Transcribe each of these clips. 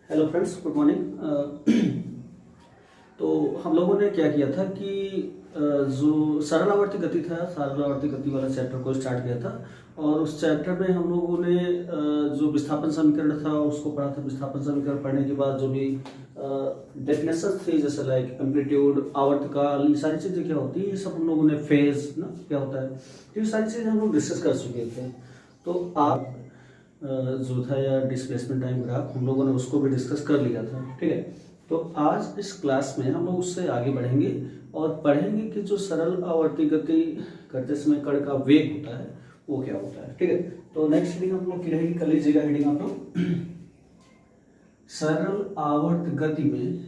Hello friends, good morning. तो हम लोगों ने क्या किया था कि जो सरल आवर्ती गति था, सरल आवर्ती गति वाला चैप्टर को स्टार्ट किया था। और उस चैप्टर में हम लोगों ने जो विस्थापन समीकरण था उसको पढ़ा था। विस्थापन समीकरण पढ़ने के बाद जो भी डेफिनेशन थी, जैसे लाइक एम्पलीट्यूड, आवर्तकाल, ये सारी चीज़ें क्या होती है, ये सब हम लोगों ने फेज ना क्या होता है, तो ये सारी चीज़ें हम लोग डिस्कस कर चुके थे। तो आप जो था या डिस्प्लेसमेंट टाइम ग्राफ, हम लोगों ने उसको भी डिस्कस कर लिया था। ठीक है, तो आज इस क्लास में हम लोग उससे आगे बढ़ेंगे और पढ़ेंगे कि जो सरल आवर्ती गति करते समय कण का वेग होता है वो क्या होता है। ठीक है, तो नेक्स्ट हेडिंग हम लोग की रहेगी, कर लीजिएगा हेडिंग आप लोग, सरल आवर्त गति में,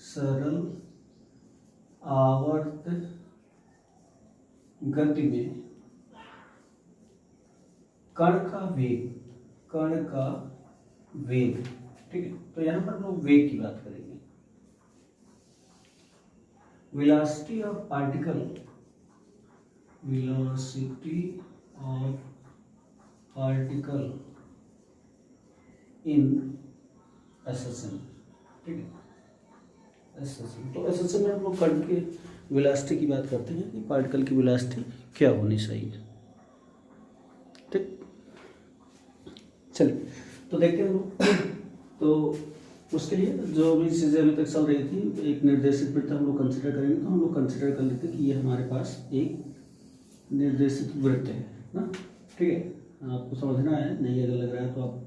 सरल आवर्त गति में कण का वेग, कण का वेग। ठीक है, तो यहां पर हम लोग वेग की बात करेंगे। Velocity of particle, velocity of particle in SSM. ठीक है, एसएसएम, तो एसएसएम में हम लोग कण के वेलोसिटी की बात करते हैं कि पार्टिकल की वेलोसिटी क्या होनी चाहिए। ठीक, चलिए तो देखते हैं हम लोग। तो उसके लिए जो भी चीज़ें अभी तक चल रही थी, एक निर्देशित वृत्त हम लोग कंसिडर करेंगे। तो हम लोग कंसिडर कर लेते हैं कि ये हमारे पास एक निर्देशित वृत्त है ना। ठीक है, आपको समझना है, नहीं अगर लग रहा है तो आप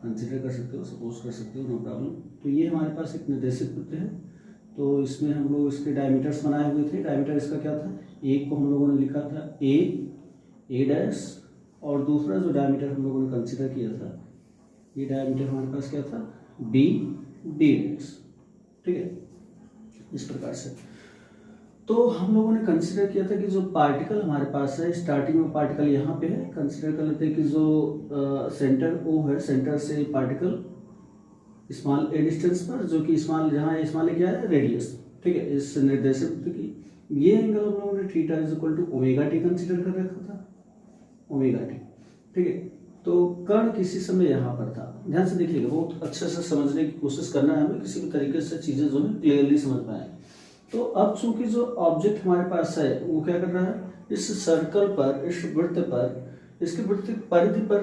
कंसिडर कर सकते हो, सपोज कर सकते हो, नो प्रॉब्लम। तो ये हमारे पास एक निर्देशित वृत्त है। तो इसमें हम लोग इसके डायमीटर्स बनाए हुए थे। डायमीटर इसका क्या था, एक को हम लोगों ने लिखा था ए डैश, और दूसरा जो डायमीटर हम लोगों ने कंसिडर किया था, ये डायमीटर हमारे पास क्या था, डी डैश। ठीक है, इस प्रकार से। तो हम लोगों ने कंसिडर किया था कि जो पार्टिकल हमारे पास है, स्टार्टिंग में पार्टिकल यहाँ पे है, कंसिडर कर लेते हैं कि जो सेंटर ओ है, सेंटर से पार्टिकल स्मॉल ए डिस्टेंस पर, जो कि स्मॉल, जहाँ स्मॉल क्या है, रेडियस। ठीक है, इस निर्देशित की ये एंगल हम लोगों ने theta is equal to omega t consider कर रखा था, ओमेगा टी। ठीक है, तो कण किसी समय यहाँ पर था। ध्यान से देखिएगा, बहुत अच्छे से समझने की कोशिश करना है हमें, किसी भी तरीके से चीजें जो है क्लियरली समझ पाए। तो अब चूंकि जो ऑब्जेक्ट हमारे पास है वो क्या कर रहा है, इस सर्कल पर, इस वृत्त पर, इसकी वृत्त परिधि पर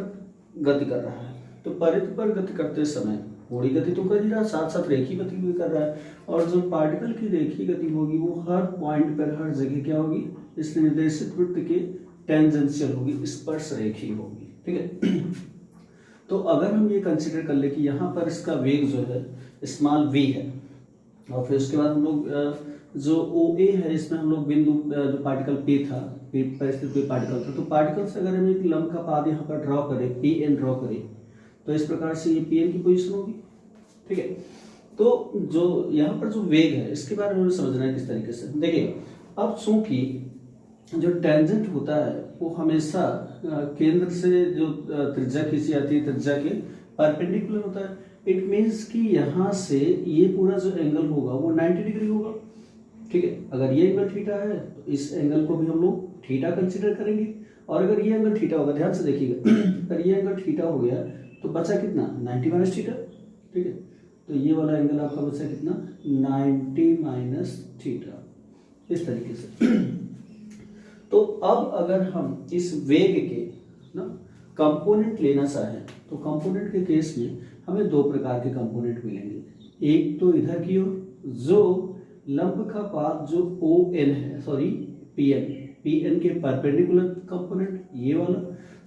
गति कर रहा है। तो परिधि पर गति करते समय थोड़ी गति तो कर ही रहा है, साथ साथ रेखीय गति भी कर रहा है। और जो पार्टिकल की रेखीय गति होगी वो हर पॉइंट पर, हर जगह क्या होगी, इस निर्देशित वृत्त के टेंजेंशियल होगी, स्पर्श रेखीय होगी। ठीक है, तो अगर हम ये कंसिडर कर ले कि यहाँ पर इसका वेग जो है स्मॉल v है, और फिर उसके बाद हम लोग जो ओ ए है, इसमें हम लोग बिंदु जो पार्टिकल पे था, पे पर स्थित कोई पार्टिकल था, तो पार्टिकल से अगर हम एक लंब का पाद यहाँ पर ड्रॉ करें, पी एन ड्रॉ करें, तो इस प्रकार से ये पी एन की पोजिशन होगी। ठीक है, तो जो यहाँ पर जो वेग है इसके बारे में हमें समझना है किस तरीके से। देखिए, अब चूंकि जो टेंजेंट होता है वो हमेशा केंद्र से जो त्रिज्या खींची जाती है, त्रिज्या के परपेंडिकुलर होता है। इट मीन्स कि यहाँ से ये पूरा जो एंगल होगा वो 90 डिग्री होगा। ठीक है, अगर ये एंगल थीटा है तो इस एंगल को भी हम लोग थीटा कंसिडर करेंगे। और अगर ये एंगल थीटा होगा, ध्यान से देखिएगा, अगर ये एंगल थीटा हो गया तो बचा कितना, 90 माइनस थीटा। ठीक है, तो ये वाला एंगल आपका बचा कितना, 90 माइनस थीटा, इस तरीके से। तो अब अगर हम इस वेग के ना कंपोनेंट लेना चाहें तो कंपोनेंट के केस में हमें दो प्रकार के कंपोनेंट मिलेंगे। एक तो इधर की ओर जो लंब का पाथ जो ओ एन है, सॉरी पी एन के परपेंडिकुलर कंपोनेंट ये वाला।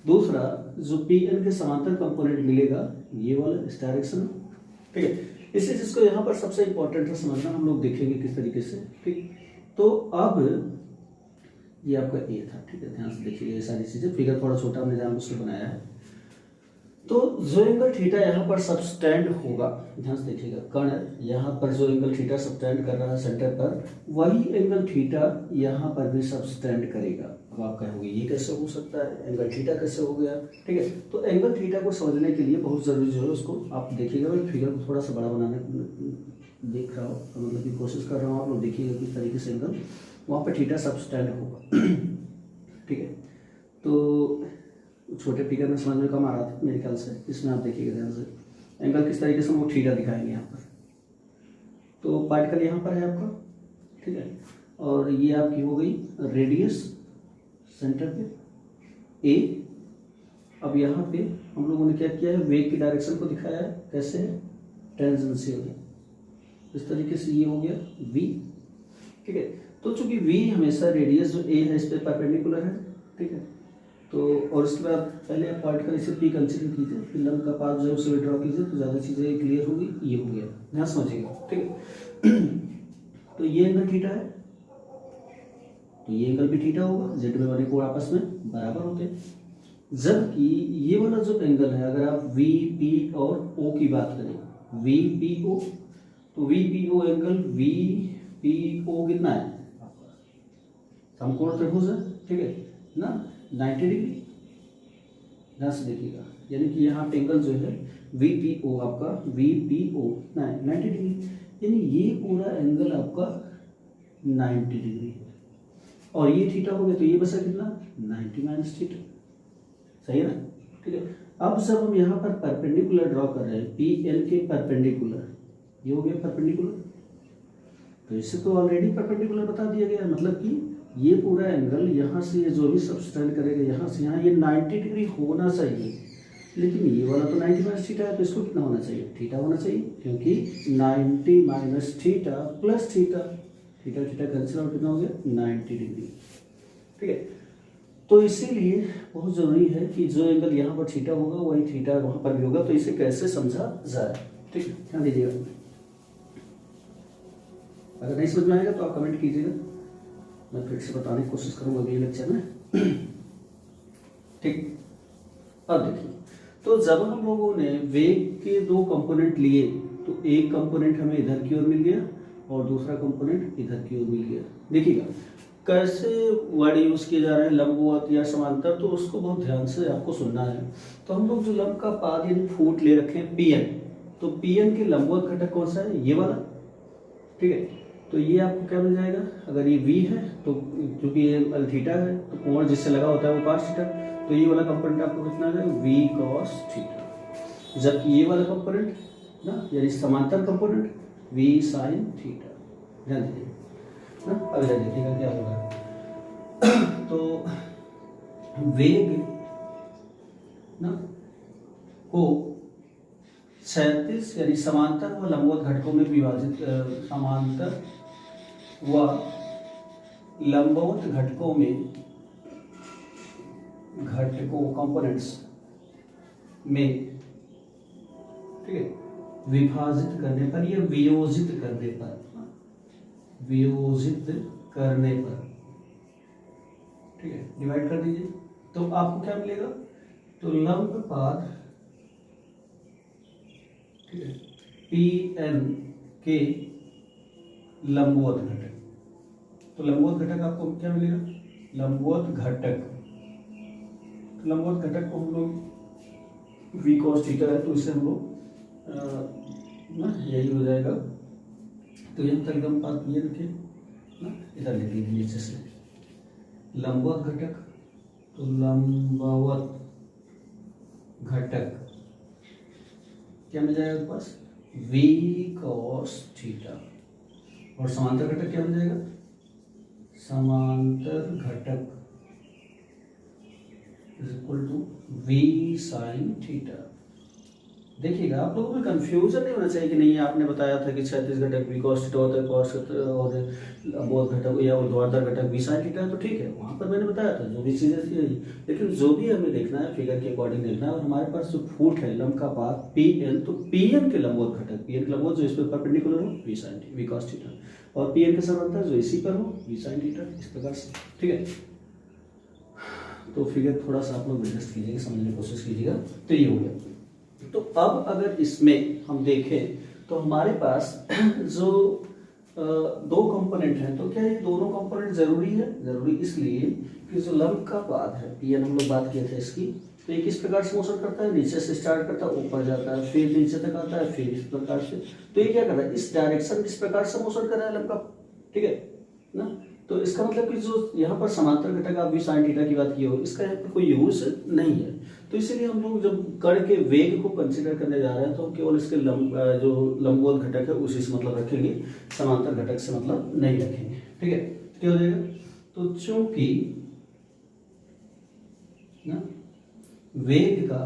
दूसरा जो पी एन के समांतर कंपोनेंट मिलेगा ये वाला, इस डायरेक्शन में। ठीक है, इसी चीज को यहाँ पर सबसे इंपॉर्टेंट है समझना, हम लोग देखेंगे किस तरीके से। ठीक, तो अब ये आपका ए था। ठीक है, ध्यान से देखिए, ये सारी चीजें, फिगर थोड़ा छोटा हमने ध्यान से बनाया है। तो जो एंगल थीटा यहाँ पर सबस्टैंड होगा, ध्यान से देखिएगा, कण यहाँ पर जो एंगल थीटा सबस्टैंड कर रहा है सेंटर पर, वही एंगल थीटा यहाँ पर भी सबस्टैंड करेगा। अब आप कहोगे ये कैसे हो सकता है, एंगल थीटा कैसे हो गया। ठीक है, तो एंगल थीटा को समझने के लिए बहुत जरूरी जो है उसको आप देखिएगा। मैं फिगर को थोड़ा सा बड़ा बनाने देख रहा हूँ, मतलब की कोशिश कर रहा हूँ, आप लोग देखिएगा किस तरीके से एंगल वहाँ पर थीटा सबस्टैंड होगा। ठीक है, तो छोटे फिगर में समझ में कम आ रहा था मेरे ख्याल से, इसमें आप देखिएगा ध्यान से। एंगल किस तरीके से, वो थीटा दिखाएंगे यहाँ पर। तो पार्टिकल यहाँ पर है आपका, ठीक है, और ये आपकी हो गई रेडियस सेंटर पे ए। अब यहाँ पे हम लोगों ने क्या किया है, वेग की डायरेक्शन को दिखाया है, कैसे है, टेंजेंशियल, इस तरीके से ये हो गया v, ठीक है। तो चूंकि v हमेशा रेडियस जो a है इस पे परपेंडिकुलर है, ठीक है। तो और इसके बाद पहले आप पार्टिकल इसे p कंसीडर कीजिए, फिर लंब का पाथ जो है उसे ड्रॉ कीजिए, तो ज़्यादा चीज़ें क्लियर होगी। ये हो गया, ध्यान समझिएगा, ठीक है। तो ये एंगल थीटा है, तो ये एंगल भी थीटा होगा, जेड में वाले कोण आपस में बराबर होते हैं। जबकि ये वाला जो एंगल है, अगर आप वी पी और ओ की बात करें, वी पी ओ, तो V P O angle V P O कितना है आपका, समकोण त्रिभुज है, ठीक है ना, 90 डिग्री। ध्यान से देखिएगा, यानी कि यहाँ पे एंगल जो है वी पी ओ आपका, वी पी ओ 90 डिग्री, यानी ये पूरा एंगल आपका 90 डिग्री है। और ये थीटा हो गया, तो ये बचा कितना, 90 माइनस थीटा, सही है ना, ठीक है। अब जब हम यहाँ पर परपेंडिकुलर ड्रॉ कर रहे हैं, पी एल के परपेंडिकुलर, ये हो गया परपेंडिकुलर, तो इससे तो ऑलरेडी परपेंडिकुलर बता दिया गया, मतलब कि ये पूरा एंगल यहाँ से ये जो भी सब्सटेंड करेगा यहाँ से यहाँ, ये 90 डिग्री होना चाहिए, लेकिन ये वाला तो 90 माइनस थीटा है, तो इसको कितना होना चाहिए, थीटा होना चाहिए, क्योंकि 90 minus theta plus theta, theta theta cancel out, कितना हो गया 90 डिग्री, ठीक है। तो इसीलिए बहुत ज़रूरी है कि जो एंगल यहाँ पर थीटा होगा वही थीटा वहाँ पर भी होगा। तो इसे कैसे समझा जाए, ठीक है, ध्यान दीजिएगा। अगर नहीं समझ में आएगा तो आप कमेंट कीजिएगा, मैं फिर से बताने की कोशिश करूँगा अगले लेक्चर में, ठीक। अब देखिए, तो जब हम लोगों ने वेग के दो कंपोनेंट लिए, तो एक कंपोनेंट हमें इधर की ओर मिल गया और दूसरा कंपोनेंट इधर की ओर मिल गया। देखिएगा कैसे वर्ड यूज किए जा रहे हैं, लंबवत या समांतर, तो उसको बहुत ध्यान से आपको सुनना है। तो हम लोग जो लंब का पाद यानी फुट ले रखे हैं पी एन, तो पी एन के लंबवत घटक कौन सा है, ये वाला, ठीक है। तो ये आपको क्या मिल जाएगा, अगर ये v है तो क्योंकि ये थीटा है तो कोण जिससे लगा होता है वो cos थीटा, तो ये वाला कंपोनेंट आपको कितना है, v cos थीटा। जबकि ये वाला कंपोनेंट ना, यानी समांतर कंपोनेंट v sin थीटा। ध्यान दीजिए ना, अगला देखिएगा क्या होगा। तो वेग ना को क्षैतिज यानी समांतर व लंबवत घटकों में विभाजित, समांतर व लंबवत घटकों में, घटकों कंपोनेंट्स में, ठीक है, विभाजित करने पर या वियोजित करने पर, वियोजित करने पर, ठीक है, डिवाइड कर दीजिए, तो आपको क्या मिलेगा, तो लंब पाद, ठीक है, पी एन के लंबवत घटक, तो लंबवत घटक आपको क्या मिलेगा, लंबवत घटक, तो लंबवत घटक को हम लोग v cos थीटा है, तो इसे हम लोग ना यही हो जाएगा। तो यहाँ तक लंब पाद ये रखिए ना, इधर लिखेंगे नीचे से लंबवत घटक, तो लंबवत घटक क्या मिल जाएगा आपके पास, v cos थीटा, और समांतर घटक क्या मिल जाएगा, समांतर घटक is equal to v sin theta. देखिएगा आप लोगों में कंफ्यूजन नहीं होना चाहिए कि नहीं आपने बताया था कि क्षैतिज घटक v cos थीटा होता है, cos और लंबवत घटक या ऊर्ध्वाधर घटक v sin थीटा है, तो ठीक है, वहाँ पर मैंने बताया था जो भी चीज़ें थी, लेकिन जो भी हमें देखना है फिगर के अकॉर्डिंग देखना है। और हमारे पास जो फुट है लंब का पाद पी एन, तो पी एन के लंबवत घटक, पी एन के लंबवत जो इस पर परपेंडिकुलर हो v cos थीटा, और पी एन के समांतर जो इसी पर हो v sin थीटा, इस प्रकार से, ठीक है। तो फिगर थोड़ा सा आप लोग एडजस्ट कीजिएगा, समझने की कोशिश कीजिएगा। तो ये हो गया। तो अब अगर इसमें हम देखें तो हमारे पास जो दो कंपोनेंट हैं, तो क्या ये दोनों कंपोनेंट जरूरी है, जरूरी इसलिए कि जो लंब का पाद है पी एन, हम लोग बात किए थे इसकी, तो ये किस प्रकार से मोशन करता है, नीचे से स्टार्ट करता है, ऊपर जाता है, फिर नीचे तक आता है, फिर इस प्रकार से। तो ये क्या कर रहा है, इस डायरेक्शन इस प्रकार से मोशन कर रहा है लंब का, ठीक है ना। तो इसका मतलब कि जो यहाँ पर समांतर घटक आप भी साइन थीटा की बात की हो, इसका यहाँ पर कोई यूज नहीं है। तो इसीलिए हम लोग जब कण के वेग को कंसीडर करने जा रहे हैं तो हम केवल इसके जो लंबवत घटक है उसी से मतलब रखेंगे, समांतर घटक से मतलब नहीं रखेंगे। ठीक है, क्या हो जाएगा? तो चूंकि ना वेग का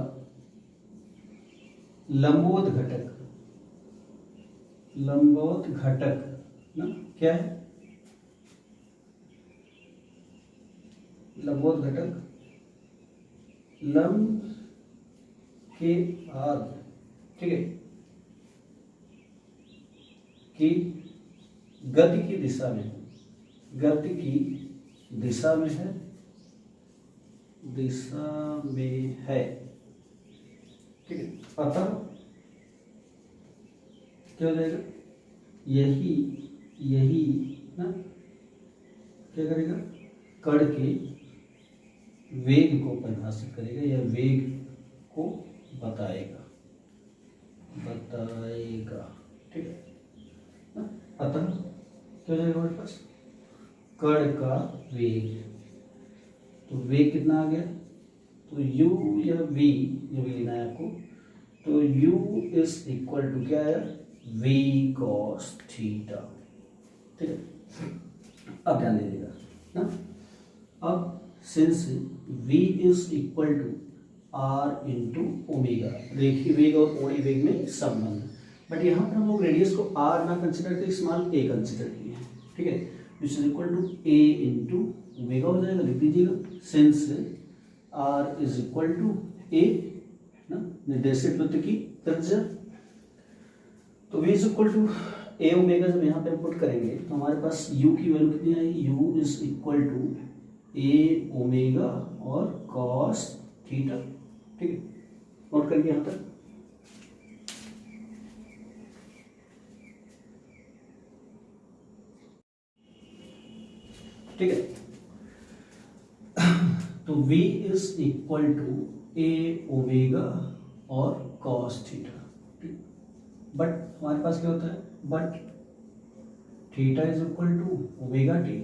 लंबवत घटक ना क्या है? लंबवत घटक लंब के आग, ठीक है, कि गति की दिशा में है, ठीक है। अतः क्या हो जाएगा? यही ना क्या करेगा? कण के वेग को परिभाषित करेगा या वेग को बताएगा, ठीक है ना? अतः क्या हो जाएगा हमारे पास? कण का वेग, तो वेग कितना आ गया? तो u या v जो भी लेना है आपको, तो u इज इक्वल टू क्या है? v cos थीटा, ठीक है। अब ध्यान दीजिएगा ना, अब since v is equal to r into omega, रेखीय वेग और कोणीय वेग में संबंध, बट यहाँ पर हम लोग रेडियस को r ना कंसिडर करके स्मॉल a कंसिडर किए हैं, ठीक है। Which is equal to a into omega हो जाएगा, लिख दीजिएगा। Since r is equal to a ना, निर्देशित वृत्त की त्रिज्या, तो v is equal to a omega जब यहाँ पे पुट करेंगे तो हमारे पास u की वैल्यू कितनी आएगी? u is equal to a omega और cos थीटा, ठीक है। नोट करिए यहाँ तक। ठीक है, तो v is equal to a omega और cos थीटा, बट हमारे पास क्या होता है? But theta is equal to omega t,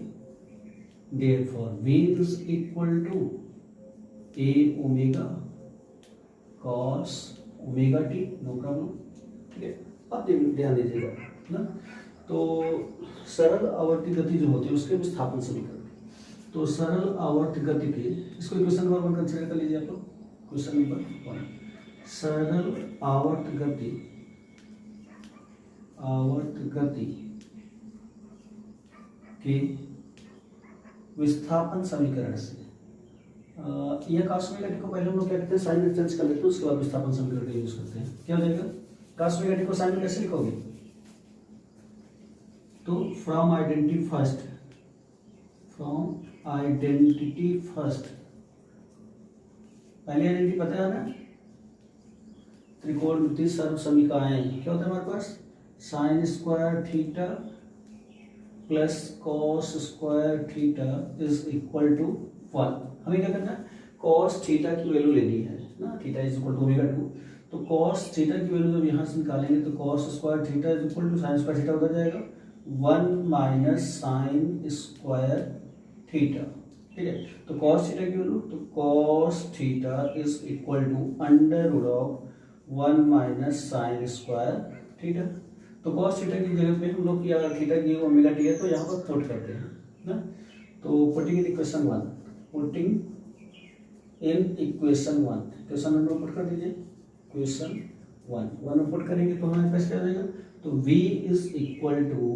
therefore v is equal to a omega cos omega t, no problem, ठीक है। अब ध्यान दीजिएगा ना, तो सरल आवर्ती गति जो होती है उसके विस्थापन समीकरण, तो सरल आवर्त गति के, इसको क्वेश्चन नंबर 1 कंसीडर कर लीजिए आप लोग। क्वेश्चन नंबर 1, सरल आवर्त गति के विस्थापन समीकरण से, यह कॉस ओमेगा टी को पहले हम लोग क्या करते हैं? साइन में चेंज कर लेते हैं, उसके बाद विस्थापन समीकरण का यूज करते हैं। क्या हो जाएगा? कॉस ओमेगा टी को साइन में कैसे लिखोगे? तो फ्रॉम आइडेंटिटी फर्स्ट, पहले आइडेंटिटी पता है ना, त्रिकोणमितीय सर्व समीकरण क्या होता है हमारे पास? Sine square theta plus cos square theta is equal to 1। हमें क्या करना है? कॉस थीटा की वैल्यू लेनी है ना, theta is equal to omega 2, तो कॉस थीटा की वैल्यू जब यहाँ से निकालेंगे तो cos square theta is equal to sine square theta उधर जाएगा, 1 माइनस साइन स्क्वायर थीटा, ठीक है। तो कॉस थीटा की वैल्यू, तो cos theta is equal to under root of 1 minus sine square theta. तो कॉस थीटा की जगह पे हम लोग या थीटा की ओमेगा टी है तो यहाँ पर पुट करते हैं ना, तो putting in equation 1, putting in equation 1, question number put कर दीजिए। क्वेश्चन 1 में पुट करेंगे तो हमारे पास क्या हो जाएगा? तो v is equal to,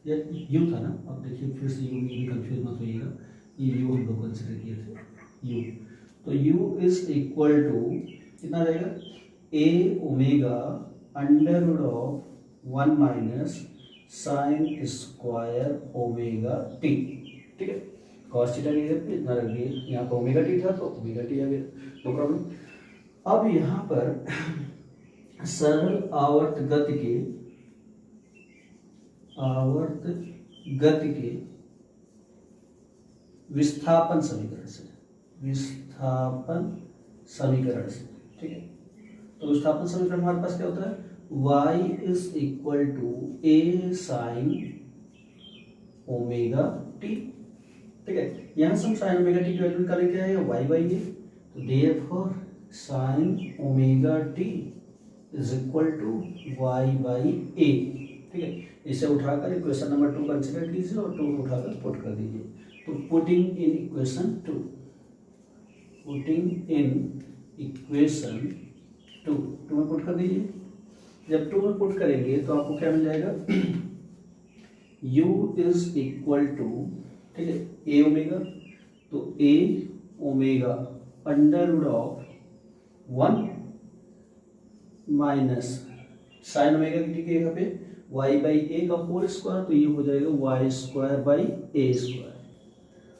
u था ना, अब देखिए फिर से यू भी कंफ्यूज मत होइएगा, ये यू हम लोग कंसिडर किए थे यू, तो यू इज इक्वल टू कितना रहेगा? a omega under root of 1 minus sine square omega T, ठीक है। कॉस थीटा की जगह पे इतना रख दिए, यहाँ पर ओमेगा टी था तो ओमेगा टी आ गया, नो प्रॉब्लम। अब यहाँ पर सरल आवर्त गति के विस्थापन समीकरण से, ठीक है। तो विस्थापन समीकरण हमारे पास क्या होता है? y is equal to a sine omega T, ठीक है। यहाँ से हम साइन ओमेगा टी की वैल्यू निकालेंगे, क्या है वाई बाई ए, तो therefore sine omega T is equal to Y by A, ठीक है। इसे उठाकर इक्वेशन नंबर 2 कंसिडर कीजिए और 2 उठाकर पुट कर दीजिए। तो putting in equation 2, putting in equation 2 में पुट कर दीजिए। जब 2 में पुट करेंगे तो आपको क्या मिल जाएगा, u इज इक्वल टू, ठीक है, ए ओमेगा, तो A omega under root of 1 minus sine omega की टी यहाँ पे वाई बाई ए का होल स्क्वायर, तो ये हो जाएगा Y square by A square.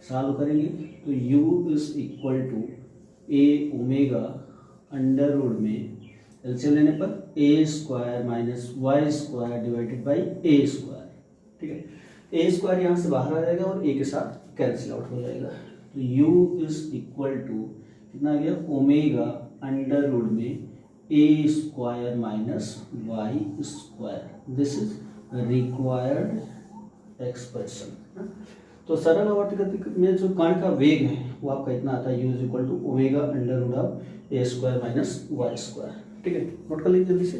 Solve करेंगे तो u is equal to A omega under root में एलसीएम लेने पर A square minus Y square divided by A square, ठीक है। ए स्क्वायर यहाँ से बाहर आ जाएगा और ए के साथ कैंसिल आउट हो जाएगा, तो u इज इक्वल टू कितना आ गया, ओमेगा अंडर रूट में ए square minus Y square. This is required expression. तो सरल आवर्त गति में जो कण का वेग है वो आपका इतना आता है, u is equal to omega under root of a square minus Y square, ठीक है। नोट कर लीजिए जल्दी से।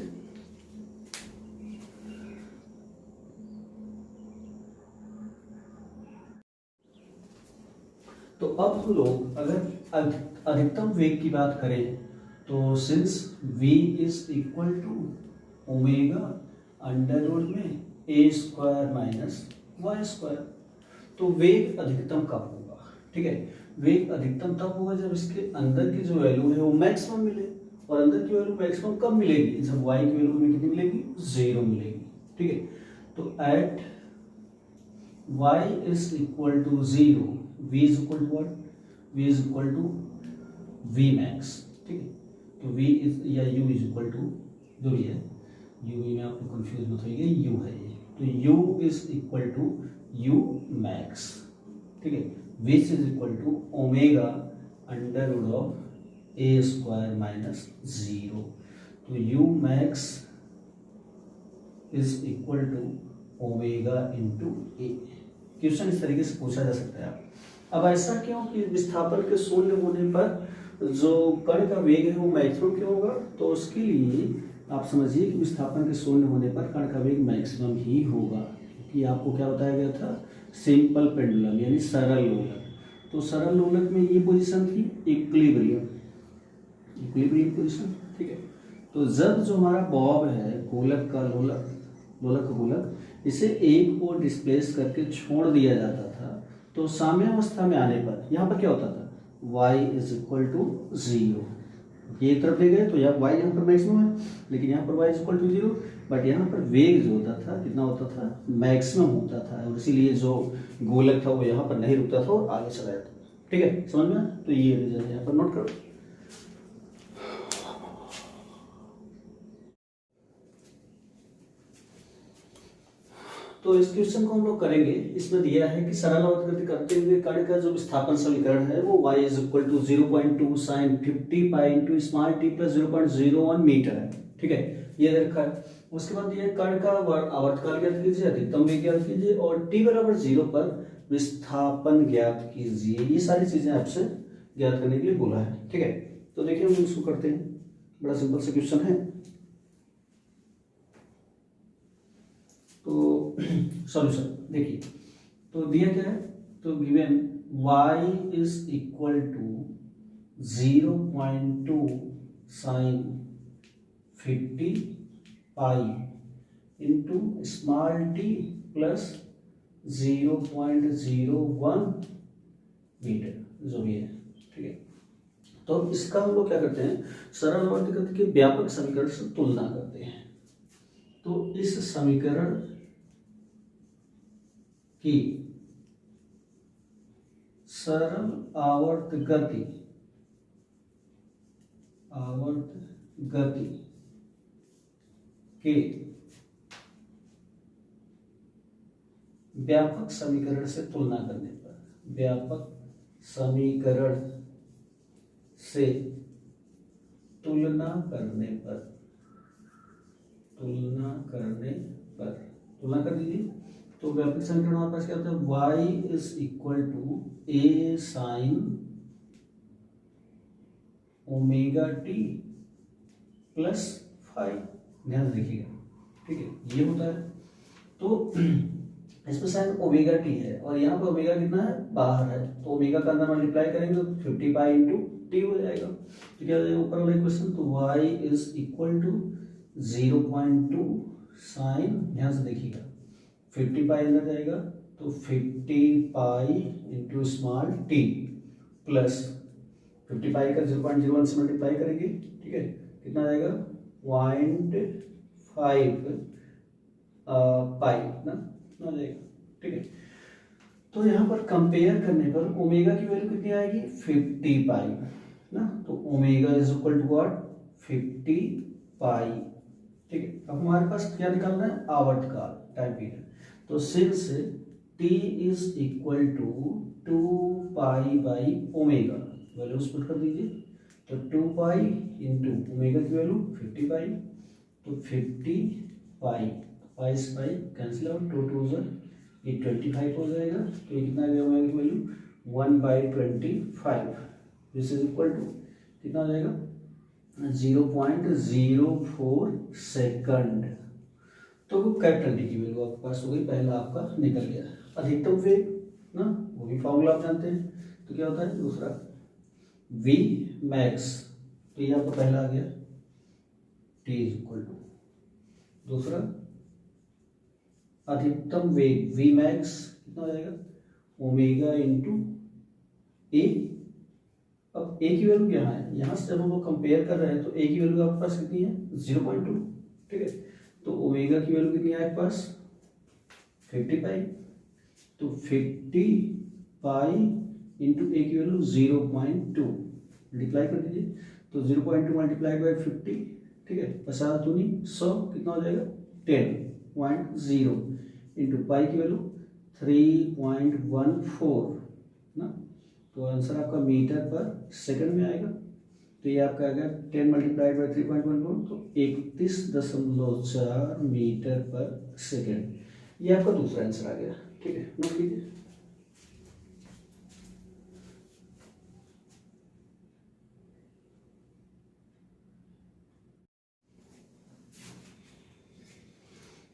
तो अब हम लोग अगर अधिकतम वेग की बात करें तो since v is equal to omega under root में ए स्क्वायर माइनस वाई स्क्वायर, तो वेग अधिकतम कब होगा, ठीक है। वेग अधिकतम तब होगा जब इसके अंदर की जो वैल्यू है वो मैक्सिमम मिले, और अंदर की वैल्यू मैक्सिमम कब मिलेगी, जब y की वैल्यू हमें कितनी मिलेगी, 0 मिलेगी, ठीक है। तो at y is equal to 0, v is equal to what, v is equal to v max, ठीक है। तो v इज या u इज इक्वल टू, जो भी है u में आप लोग कंफ्यूज मत होइए, u है ये, तो u is equal to u max, ठीक है, which is equal to omega under root of a square minus 0, तो u max is equal to omega into a. Question इस तरीके से पूछा जा सकता है। अब ऐसा क्यों कि विस्थापन के शून्य होने पर जो कण का वेग है वो मैक्सिमम क्यों होगा, तो उसके लिए आप समझिए कि विस्थापन के शून्य होने पर कण का वेग मैक्सिमम ही होगा, कि आपको क्या बताया गया था, सिंपल पेंडुलम यानी सरल लोलक। तो सरल लोलक में ये पोजीशन थी इक्विलिब्रियम, इक्विलिब्रियम पोजीशन, ठीक है। तो जब जो हमारा बॉब है गोलक का लोलक, लोलक का गोलक, इसे एक ओर डिस्प्लेस करके छोड़ दिया जाता था, तो साम्यावस्था में आने पर यहाँ पर क्या होता था, y इज इक्वल टू 0, ये तरफ ले गए तो यहाँ y यहाँ पर मैक्सिमम है, लेकिन यहाँ पर y is equal to 0, but यहाँ पर वेग जो होता था कितना होता था, मैक्सिमम होता था, और इसीलिए जो गोलक था वो यहाँ पर नहीं रुकता था और आगे चला जाता था, ठीक है, समझ में। तो ये रीजन है, यहाँ पर नोट करो। तो इस क्वेश्चन को हम लोग करेंगे। इसमें दिया है कि सरल आवर्त गति करते हुए कण का जो विस्थापन समीकरण है वो y is equal to 0.2 sine 50 pi into small t plus 0.01 metre है, ठीक है, ये दे रखा है। उसके बाद ये कण का आवर्तकाल ज्ञात कीजिए, अधिकतम वेग ज्ञात कीजिए और t बराबर 0 पर विस्थापन ज्ञात कीजिए। ये सारी चीजें आपसे ज्ञात करने के लिए बोला है, ठीक है। तो देखिए हम इसको करते हैं, बड़ा सिंपल सा क्वेश्चन है। तो सॉल्यूशन देखिए, तो दिया क्या है, तो given y is equal to 0.2 sine 50 pi into small t plus 0.01 metre, जो भी है, ठीक है। तो इसका हम लोग क्या करते हैं, सरल आवर्त गति के व्यापक समीकरण से तुलना करते हैं। तो इस समीकरण की सरल आवर्त गति के व्यापक समीकरण से तुलना करने पर, व्यापक समीकरण से तुलना करने पर, तुलना कर दीजिए। तो व्यापक समीकरण हमारे पास क्या होता है, y is equal to a sine omega t plus five, ध्यान से देखिएगा, ठीक है, ये होता है। तो इसमें साइन ओमेगा टी है और यहाँ पे ओमेगा कितना है, बाहर है, तो ओमेगा का अंदर मल्टीप्लाई करेंगे तो 50 पाई इंटू टी हो जाएगा। तो क्या हो जाएगा ऊपर वाला इक्वेशन, तो y is equal to 0.2 sine, ध्यान से देखिएगा, 50 पाई अंदर जाएगा तो 50 pi into small t plus 50 pi का 0.01 से मल्टीप्लाई करेंगे, ठीक है, कितना जाएगा 0.5 पाई ना आ जाएगा, ठीक है। तो यहाँ पर कंपेयर करने पर ओमेगा की वैल्यू कितनी आएगी, 50 पाई ना, तो omega is equal to what, 50 pi, ठीक है। अब हमारे पास क्या निकालना है, आवर्तकाल, टाइम पीरियड। तो since t is equal to 2 pi by omega, values put कर दीजिए, तो 2 पाई इंटू ओमेगा की वैल्यू 50 पाई, तो 50 पाई, पाई से पाई कैंसिल आउट, 2 2 ये 25 हो जाएगा, तो ये कितना आ गया ओमेगा की value 1/25, this is equal to कितना हो जाएगा 0.04 सेकंड। तो वो कैपिटल डी की वैल्यू आपके पास हो गई, पहला आपका निकल गया। अधिकतम वेग ना, वो भी फॉर्मूला आप जानते हैं, तो क्या होता है दूसरा v मैक्स, तो ये आपका पहला आ गया t इज इक्वल टू, दूसरा अधिकतम वेग v मैक्स कितना हो जाएगा ओमेगा इंटू ए। अब ए की वैल्यू क्या है, यहाँ से जब हम लोग कंपेयर कर रहे हैं तो ए की वैल्यू आपके पास कितनी है 0.2, ठीक है, तो ओमेगा की वैल्यू कितनी है आपके पास 50 पाई, तो 50 पाई इंटू ए की वैल्यू 0.2 मल्टीप्लाई कर दीजिए, तो 0.2 मल्टीप्लाई बाई 50, ठीक है, 50 दूनी 100 कितना हो जाएगा 10.0 इंटू पाई की वैल्यू 3.14 ना, तो आंसर आपका मीटर पर सेकंड में आएगा। तो ये आपका आ गया 10 मल्टीप्लाइड बाई 3.14, तो 31.4 मीटर पर सेकंड, ये आपका दूसरा आंसर आ गया, ठीक है, नोट कीजिए।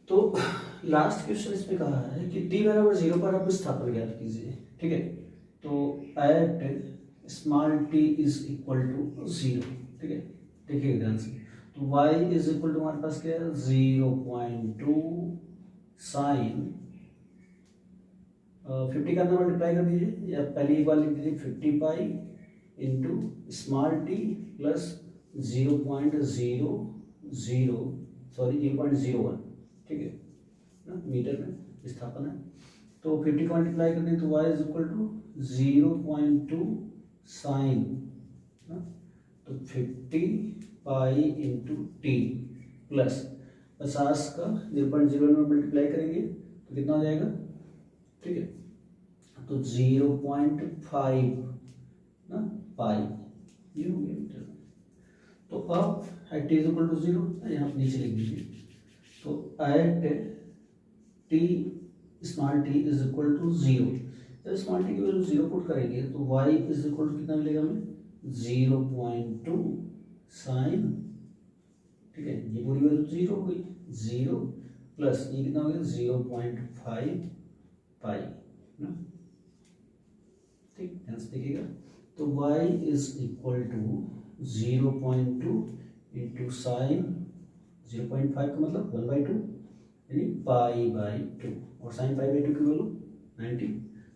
तो लास्ट क्वेश्चन इसमें कहा है कि t बराबर 0 पर आप विस्थापन ज्ञात कीजिए, ठीक है, तो at small t is equal to 0, ठीक है, देखिए ध्यान से, तो y इज इक्वल टू हमारे पास क्या है 0.2 साइन 50 का अंदर मल्टीप्लाई कर दीजिए, या पहली एक बार लिख दीजिए 50 pi into small t plus 0.01, ठीक है ना, मीटर में विस्थापन है, तो 50 का मल्टीप्लाई कर दें तो y is equal to 0.2 sine ना, तो 50 पाई इंटू टी प्लस 50 का 0.01 में मल्टीप्लाई करेंगे तो कितना हो जाएगा, ठीक है, तो 0.5 ना पाई, ये हो गया मीटर में। तो अब at t is equal to 0 यहाँ नीचे लिख दीजिए, तो at t small t is equal to 0, जब स्मॉल टी की वैल्यू 0 पुट करेंगे तो y इज इक्वल टू कितना मिलेगा हमें 0.2 साइन, ठीक है, ये पूरी वैल्यू 0 हो गई, 0 प्लस ये कितना हो गया 0.5 पाई ना, ठीक, ध्यान से देखिएगा, तो y is equal to 0.2 into sine 0.5 का मतलब 1/2 यानी पाई बाई 2, और साइन पाई बाई 2 की वैल्यू 90,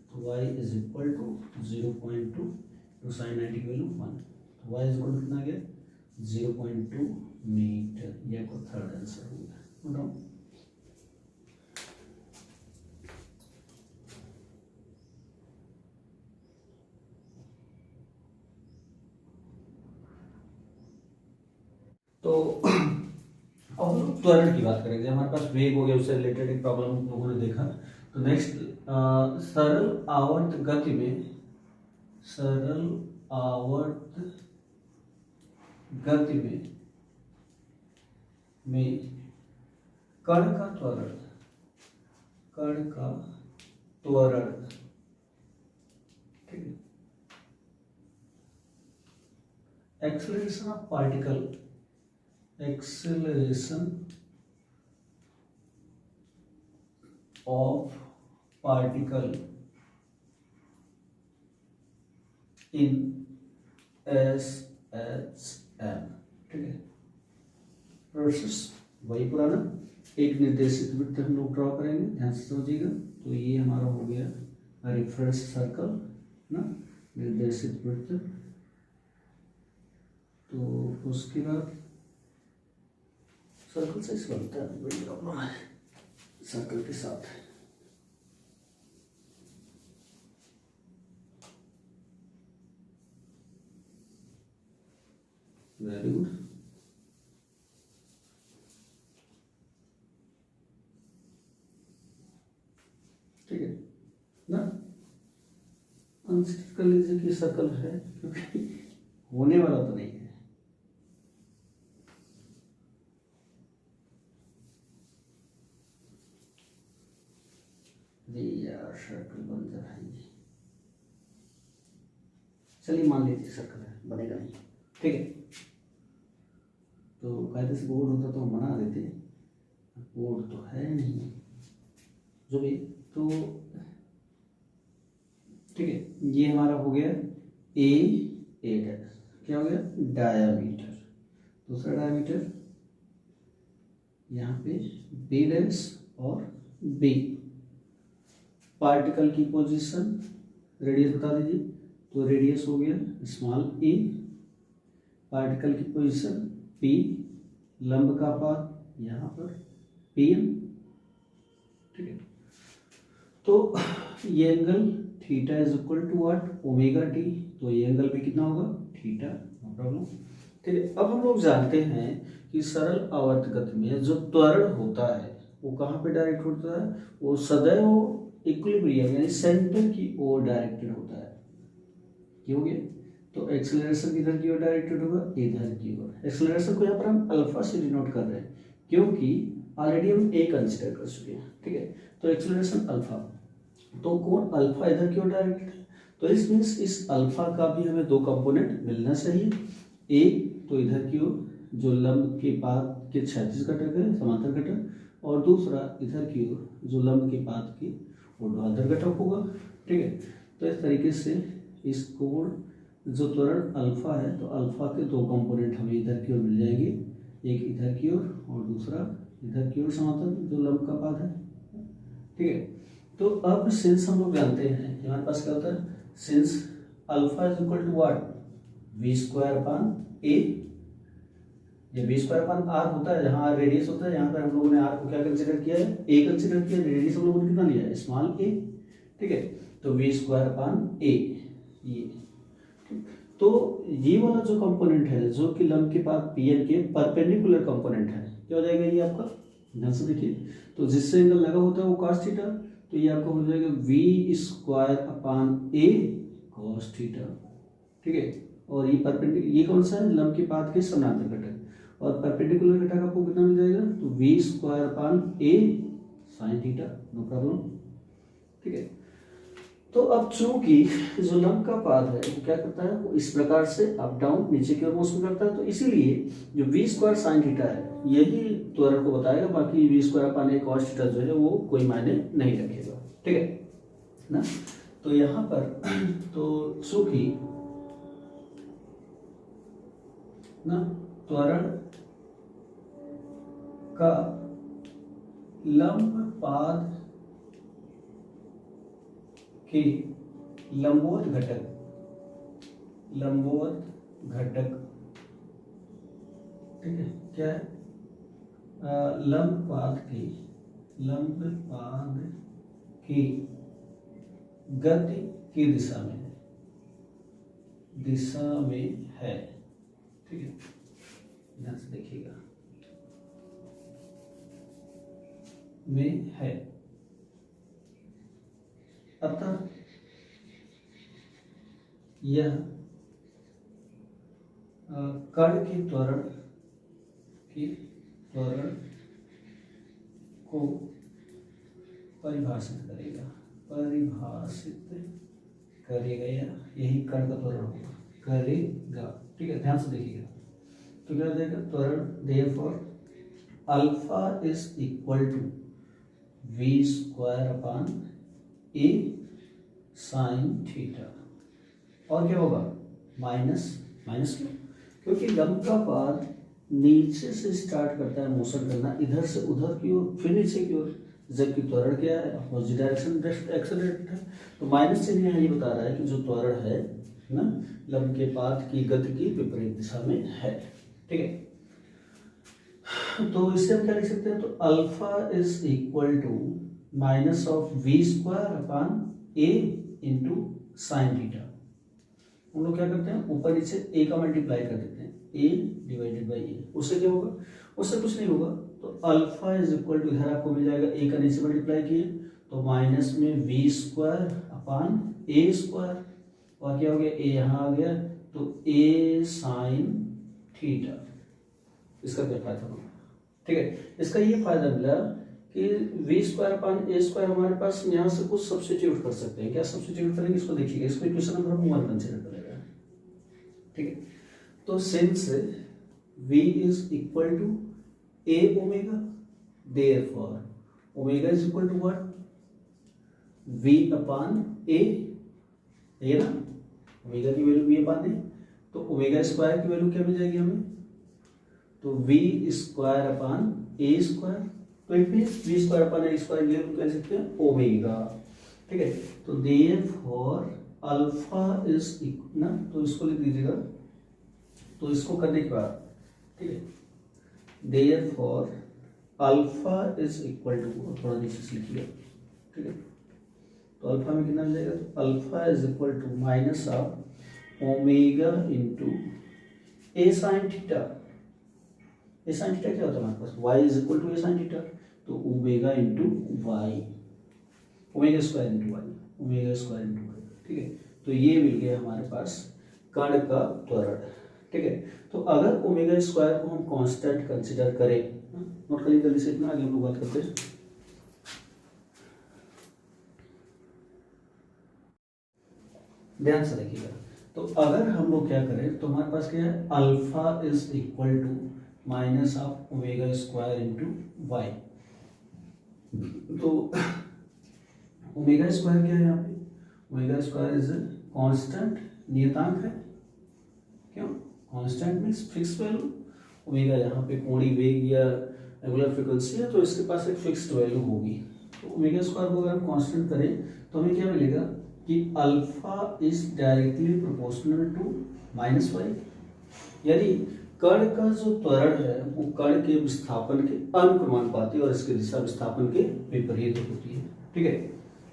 तो y is equal to 0.2 two sine 90 की वैल्यू 1, तो y इज इक्वल टू कितना आ गया 0.2 मीटर, ये आपका थर्ड आंसर हो गया। तो अब लोग त्वरण की बात करेंगे, हमारे पास वेग हो गया, उससे रिलेटेड एक प्रॉब्लम लोगों ने देखा, तो नेक्स्ट सरल आवर्त गति में, सरल आवर्त गति में कण कण का त्वरण, ठीक है। Acceleration of particle, acceleration of particle in SHM, ठीक है। प्रोसेस वही पुराना, एक निर्देशित वृत्त हम लोग ड्रॉ करेंगे, ध्यान से समझिएगा। तो ये हमारा हो गया रेफरेंस सर्कल ना, निर्देशित वृत्त। तो उसके बाद सर्कल से इस बनता है, बड़ी प्रॉब्लम है सर्कल के साथ। Very good. ठीक है ना, कंसिडर कर लीजिए कि सर्कल है, क्योंकि होने वाला तो नहीं है। यार सर्कल बन जा रहा है, चलिए मान लीजिए सर्कल है, बनेगा नहीं, ठीक है। तो कायदे से बोर्ड होता तो हम बना देते, बोर्ड तो है नहीं, जो भी। तो ठीक है, ये हमारा हो गया ए डैश, क्या हो गया, डायामीटर। दूसरा डायामीटर यहाँ पे बी डैश और बी। पार्टिकल की पोजीशन, रेडियस बता दीजिए। तो रेडियस हो गया स्मॉल ए, पार्टिकल की पोजीशन पी, लंब का पाथ यहाँ पर पी एम, ठीक है। तो ये angle theta is equal to what, omega T. तो ये एंगल भी कितना होगा, थीटा, नो प्रॉब्लम, ठीक है। अब हम लोग जानते हैं कि सरल आवर्त गति में जो त्वरण होता है वो कहाँ पे डायरेक्ट होता है, वो सदैव इक्विलिब्रियम यानी सेंटर की ओर डायरेक्टेड होता है, क्यों गया। तो एक्सेलरेशन किधर की ओर डायरेक्टेड होगा, इधर की ओर। एक्सेलरेशन को यहाँ पर हम अल्फा से डिनोट कर रहे हैं, क्योंकि ऑलरेडी हम ए कंसिडर कर चुके हैं, ठीक है। तो एक्सेलरेशन अल्फा, तो कौन अल्फा इधर की ओर डायरेक्टेड है, तो इस मीन्स इस अल्फा का भी हमें दो कंपोनेंट मिलना चाहिए। एक तो इधर की ओर जो लंब के पाद के क्षैतिज घटक है, समांतर घटक, और दूसरा इधर की ओर जो लंब के पाद के ऊर्ध्वाधर घटक होगा, ठीक है। तो इस तरीके से इस कोण जो त्वरण अल्फा है, तो अल्फा के दो कंपोनेंट हमें इधर की ओर मिल जाएंगे, एक इधर की ओर और दूसरा इधर की ओर समांतर जो लंब का पाद है, ठीक है। तो अब सिंस हम लोग जानते हैं कि हमारे पास क्या होता है, since alpha is equal to what, V square upon ए। ये वी स्क्वायर अपान आर होता है, जहाँ आर रेडियस होता है, यहाँ पर हम लोगों ने आर को क्या कंसिडर किया है, ए कंसिडर किया, रेडियस हम लोगों ने कितना लिया है, स्मॉल ए, ठीक है। तो वी स्क्वायर अपान ए, ये। तो ये वाला जो कंपोनेंट है जो कि लंब के पास पी एन के परपेंडिकुलर कंपोनेंट है, क्या हो जाएगा ये आपका, ध्यान से देखिए। तो जिससे एंगल लगा होता है वो cos थीटा, तो ये आपका हो जाएगा v square upon a cos theta, ठीक है। और ये परपेंडिकुलर, ये कौन सा है, लंब के पाद के समानांतर घटक, और परपेंडिकुलर घटक आपको कितना मिल जाएगा, तो v square upon a sine theta, no problem, ठीक है। तो अब चूंकि जो लंब का पाद है वो क्या करता है, वो इस प्रकार से अप डाउन नीचे की ओर मोशन करता है, तो इसीलिए जो वी स्क्वायर साइन थीटा है यही त्वरण को बताएगा, बाकी v square upon a cos theta जो है वो कोई मायने नहीं रखेगा, ठीक है ना। तो यहाँ पर तो चूंकि ना त्वरण का लंब पाद के लंबवत घटक, ठीक है, क्या है, लंब पाद की गति की दिशा में है, ठीक है, ध्यान से देखिएगा, में है। अतः यह कण की त्वरण को परिभाषित करेगा, परिभाषित करेगा, यही कण का त्वरण होगा, करेगा। ठीक है, ध्यान से देखिएगा। तो क्या देगा त्वरण, therefore alpha is equal to v square upon a sine theta. और क्या होगा माइनस, माइनस क्यों? क्योंकि लंब का पाद नीचे से स्टार्ट करता है मोशन करना, इधर से उधर की ओर फिर नीचे की ओर, जबकि त्वरण क्या है अपोजिट डायरेक्शन एक्सेलरेट है। तो माइनस चिन्ह यहाँ ये बता रहा है कि जो त्वरण है ना लंब के पाद की गति की विपरीत दिशा में है। ठीक है, तो इससे हम क्या लिख सकते हैं, तो alpha is equal to minus of v square upon a into sine theta. हम लोग क्या करते हैं ऊपर नीचे ए का मल्टीप्लाई कर देते हैं, ए डिवाइडेड बाई ए। उससे क्या होगा, उससे कुछ नहीं होगा। तो अल्फा इज इक्वल टू इधर आपको मिल जाएगा ए का नीचे मल्टीप्लाई किए तो माइनस में v square upon a square, और क्या हो गया ए यहाँ आ गया तो ए साइन थीटा। इसका क्या फायदा होगा? ठीक है, इसका ये फायदा मिला कि v square upon a square हमारे पास यहाँ से कुछ सब्स्टिट्यूट कर सकते हैं। क्या सब्स्टिट्यूट करेंगे इसको देखिएगा, इसको इक्वेशन नंबर 1 कंसीडर करेगा। ठीक है, तो since v is equal to A omega, therefore omega is equal to what, v upon ए, ये ना ओमेगा की वैल्यू v अपान ए, तो ओमेगा स्क्वायर की वैल्यू क्या मिल जाएगी हमें, तो v square upon a square. तो it means v square upon a square ये कह सकते हैं ओमेगा। ठीक है, तो देयरफॉर अल्फा इज इक्वल ना, तो इसको लिख दीजिएगा। तो इसको करने के बाद ठीक है, therefore alpha is equal to, थोड़ा नीचे से लिखिएगा। ठीक है, तो अल्फा में कितना मिल जाएगा, तो alpha is equal to minus of omega into A sine theta. A sine theta क्या होता है हमारे पास, Y is equal to A sine theta, तो omega into Y, omega square into Y, omega square into Y. ठीक है, तो ये मिल गया हमारे पास कण का त्वरण। ठीक है, तो अगर ओमेगा स्क्वायर को हम कांस्टेंट कंसीडर करें, नोट करिए जल्दी से, इतना आगे हम लोग बात करते हैं। ध्यान से देखिएगा, तो अगर हम लोग क्या करें तो हमारे पास क्या है, alpha is equal to minus of omega square into y. तो ओमेगा स्क्वायर क्या है यहाँ पे, ओमेगा स्क्वायर इज कांस्टेंट, नियतांक है। क्यों, constant means fix value. Omega यहाँ पे कोणीय वेग या एंगुलर फ्रीक्वेंसी है, तो इसके पास एक फिक्स्ड वैल्यू होगी। तो ओमेगा स्क्वायर को अगर हम कांस्टेंट करें तो हमें क्या मिलेगा कि alpha is directly proportional to minus y, यानी कण का जो त्वरण है वो कण के विस्थापन के अनुक्रमानुपाती और इसके दिशा विस्थापन के विपरीत होती है। ठीक है,